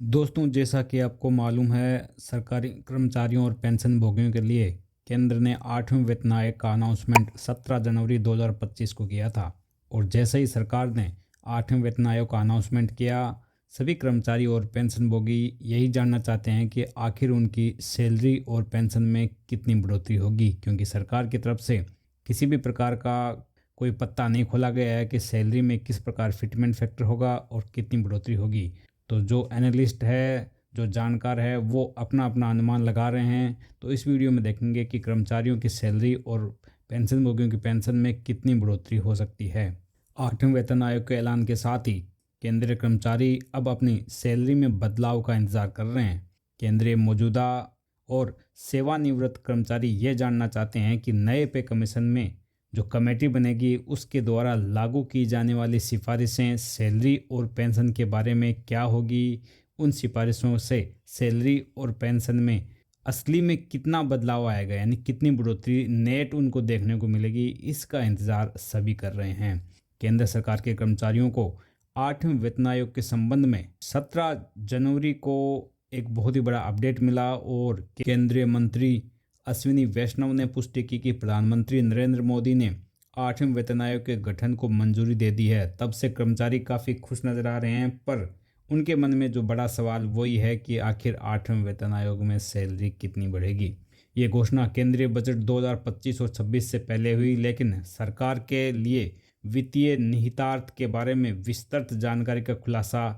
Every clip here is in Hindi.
दोस्तों, जैसा कि आपको मालूम है, सरकारी कर्मचारियों और पेंशन भोगियों के लिए केंद्र ने 8वें वेतन आयोग का अनाउंसमेंट 17 जनवरी 2025 को किया था। और जैसे ही सरकार ने 8वें वेतन आयोग का अनाउंसमेंट किया, सभी कर्मचारी और पेंशन भोगी यही जानना चाहते हैं कि आखिर उनकी सैलरी और पेंशन में कितनी बढ़ोतरी होगी, क्योंकि सरकार की तरफ से किसी भी प्रकार का कोई पत्ता नहीं खोला गया है कि सैलरी में किस प्रकार फिटमेंट फैक्टर होगा और कितनी बढ़ोतरी होगी। तो जो एनालिस्ट है, जो जानकार है, वो अपना अपना अनुमान लगा रहे हैं। तो इस वीडियो में देखेंगे कि कर्मचारियों की सैलरी और पेंशनभोगियों की पेंशन में कितनी बढ़ोतरी हो सकती है। 8वें वेतन आयोग के ऐलान के साथ ही केंद्रीय कर्मचारी अब अपनी सैलरी में बदलाव का इंतजार कर रहे हैं। केंद्रीय मौजूदा और सेवानिवृत्त कर्मचारी ये जानना चाहते हैं कि नए पे कमीशन में जो कमेटी बनेगी उसके द्वारा लागू की जाने वाली सिफारिशें सैलरी और पेंशन के बारे में क्या होगी। उन सिफारिशों से सैलरी और पेंशन में असली में कितना बदलाव आएगा, यानी कितनी बढ़ोतरी नेट उनको देखने को मिलेगी, इसका इंतज़ार सभी कर रहे हैं। केंद्र सरकार के कर्मचारियों को 8वें वेतन आयोग के संबंध में 17 जनवरी को एक बहुत ही बड़ा अपडेट मिला और केंद्रीय मंत्री अश्विनी वैष्णव ने पुष्टि की कि प्रधानमंत्री नरेंद्र मोदी ने 8वें वेतन आयोग के गठन को मंजूरी दे दी है। तब से कर्मचारी काफ़ी खुश नजर आ रहे हैं, पर उनके मन में जो बड़ा सवाल वही है कि आखिर 8वें वेतन आयोग में सैलरी कितनी बढ़ेगी। ये घोषणा केंद्रीय बजट 2025 और 26 से पहले हुई, लेकिन सरकार के लिए वित्तीय निहितार्थ के बारे में विस्तृत जानकारी का खुलासा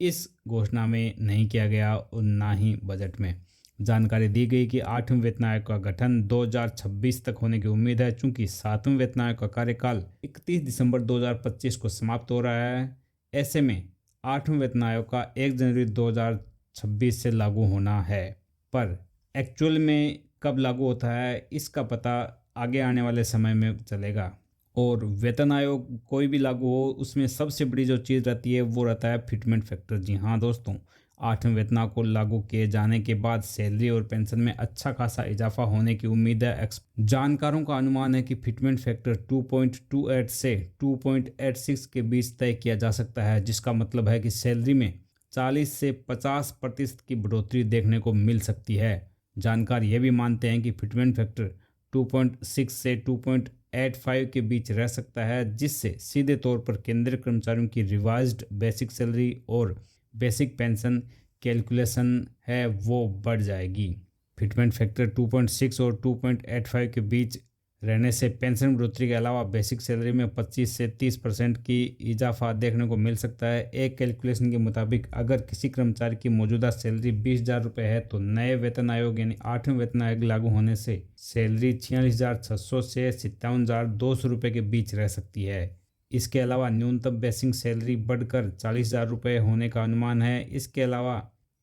इस घोषणा में नहीं किया गया और ना ही बजट में जानकारी दी गई कि 8वें वेतन आयोग का गठन 2026 तक होने की उम्मीद है। चूंकि 7वें वेतन आयोग का कार्यकाल 31 दिसंबर 2025 को समाप्त हो रहा है, ऐसे में 8वें वेतन आयोग का 1 जनवरी 2026 से लागू होना है। पर एक्चुअल में कब लागू होता है, इसका पता आगे आने वाले समय में चलेगा। और वेतन आयोग कोई भी लागू हो, उसमें सबसे बड़ी जो चीज़ रहती है वो रहता है फिटमेंट फैक्टर। जी हाँ दोस्तों, 8वें वेतन आयोग को लागू किए जाने के बाद सैलरी और पेंशन में अच्छा खासा इजाफा होने की उम्मीद है। जानकारों का अनुमान है कि फिटमेंट फैक्टर 2.28 से 2.86 के बीच तय किया जा सकता है, जिसका मतलब है कि सैलरी में 40 से 50% की बढ़ोतरी देखने को मिल सकती है। जानकार ये भी मानते हैं कि फिटमेंट फैक्टर 2.6 से 2.85 के बीच रह सकता है, जिससे सीधे तौर पर केंद्रीय कर्मचारियों की रिवाइज्ड बेसिक सैलरी और बेसिक पेंशन कैलकुलेशन है वो बढ़ जाएगी। फिटमेंट फैक्टर 2.6 और 2.85 के बीच रहने से पेंशन बढ़ोतरी के अलावा बेसिक सैलरी में 25 से 30% की इजाफा देखने को मिल सकता है। एक कैलकुलेशन के मुताबिक अगर किसी कर्मचारी की मौजूदा सैलरी 20,000 रुपये है, तो नए वेतन आयोग यानी 8वें वेतन आयोग लागू होने से सैलरी 46,600 से 57,200 रुपये के बीच रह सकती है। इसके अलावा न्यूनतम बेसिक सैलरी बढ़कर 40,000 रुपये होने का अनुमान है। इसके अलावा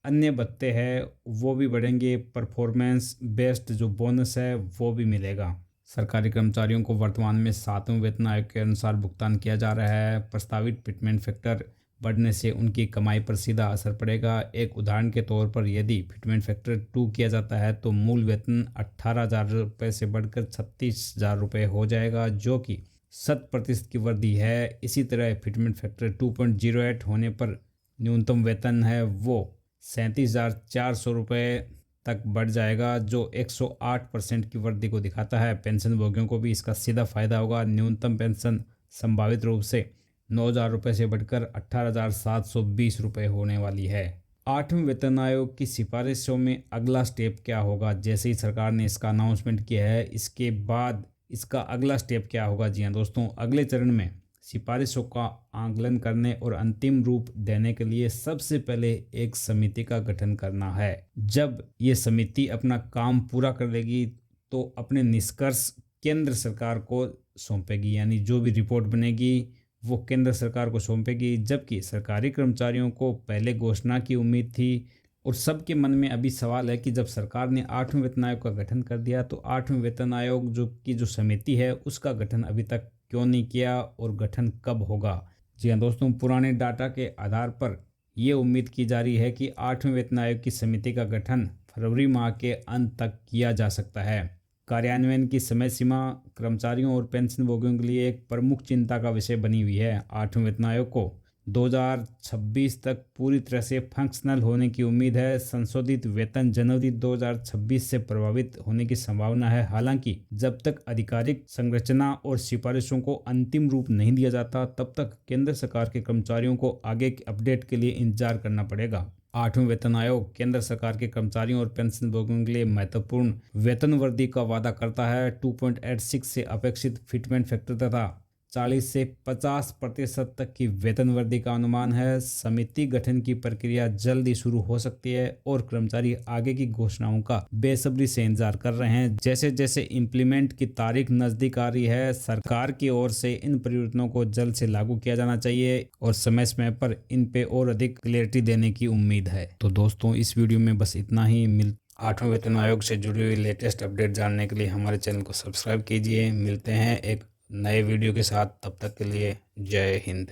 अन्य भत्ते हैं वो भी बढ़ेंगे। परफॉर्मेंस बेस्ड जो बोनस है वो भी मिलेगा। सरकारी कर्मचारियों को वर्तमान में 7वें वेतन आयोग के अनुसार भुगतान किया जा रहा है। प्रस्तावित फिटमेंट फैक्टर बढ़ने से उनकी कमाई पर सीधा असर पड़ेगा। एक उदाहरण के तौर पर यदि फिटमेंट फैक्टर 2 किया जाता है तो मूल वेतन 18,000 रुपये से बढ़कर 36,000 रुपये हो जाएगा, जो कि 100% की वृद्धि है। इसी तरह फिटमेंट फैक्टर 2.08 होने पर न्यूनतम वेतन है वो 37,400 रुपये तक बढ़ जाएगा, जो 108% की वृद्धि को दिखाता है। पेंशन भोगियों को भी इसका सीधा फायदा होगा। न्यूनतम पेंशन संभावित रूप से 9,000 रुपये से बढ़कर 18,720 रुपये होने वाली है। 8वें वेतन आयोग की सिफारिशों में अगला स्टेप क्या होगा? जैसे ही सरकार ने इसका अनाउंसमेंट किया है, इसके बाद इसका अगला स्टेप क्या होगा? जी हाँ दोस्तों, अगले चरण में सिफारिशों का आकलन करने और अंतिम रूप देने के लिए सबसे पहले एक समिति का गठन करना है। जब ये समिति अपना काम पूरा कर लेगी तो अपने निष्कर्ष केंद्र सरकार को सौंपेगी, यानी जो भी रिपोर्ट बनेगी वो केंद्र सरकार को सौंपेगी। जबकि सरकारी कर्मचारियों को पहले घोषणा की उम्मीद थी और सबके मन में अभी सवाल है कि जब सरकार ने 8वें वेतन आयोग का गठन कर दिया तो 8वें वेतन आयोग जो समिति है उसका गठन अभी तक क्यों नहीं किया और गठन कब होगा। जी हाँ दोस्तों, पुराने डाटा के आधार पर ये उम्मीद की जा रही है कि 8वें वेतन आयोग की समिति का गठन फरवरी माह के अंत तक किया जा सकता है। कार्यान्वयन की समय सीमा कर्मचारियों और पेंशन भोगियों के लिए एक प्रमुख चिंता का विषय बनी हुई है। 8वें वेतन आयोग को 2026 तक पूरी तरह से फंक्शनल होने की उम्मीद है। संशोधित वेतन जनवरी 2026 से प्रभावित होने की संभावना है। हालांकि जब तक आधिकारिक संरचना और सिफारिशों को अंतिम रूप नहीं दिया जाता, तब तक केंद्र सरकार के कर्मचारियों को आगे के अपडेट के लिए इंतजार करना पड़ेगा। 8वें वेतन आयोग केंद्र सरकार के कर्मचारियों और पेंशन भोगियों के लिए महत्वपूर्ण वेतन वृद्धि का वादा करता है। 2.86 से अपेक्षित फिटमेंट फैक्टर तथा 40 से 50% तक की वेतन वृद्धि का अनुमान है। समिति गठन की प्रक्रिया जल्दी शुरू हो सकती है और कर्मचारी आगे की घोषणाओं का बेसब्री से इंतजार कर रहे हैं। जैसे जैसे इम्प्लीमेंट की तारीख नजदीक आ रही है, सरकार की ओर से इन परिवर्तनों को जल्द से लागू किया जाना चाहिए और समय समय पर इन पे और अधिक क्लियरिटी देने की उम्मीद है। तो दोस्तों, इस वीडियो में बस इतना ही। 8वें वेतन आयोग से जुड़ी हुई लेटेस्ट अपडेट जानने के लिए हमारे चैनल को सब्सक्राइब कीजिए। मिलते हैं एक नए वीडियो के साथ, तब तक के लिए जय हिंद।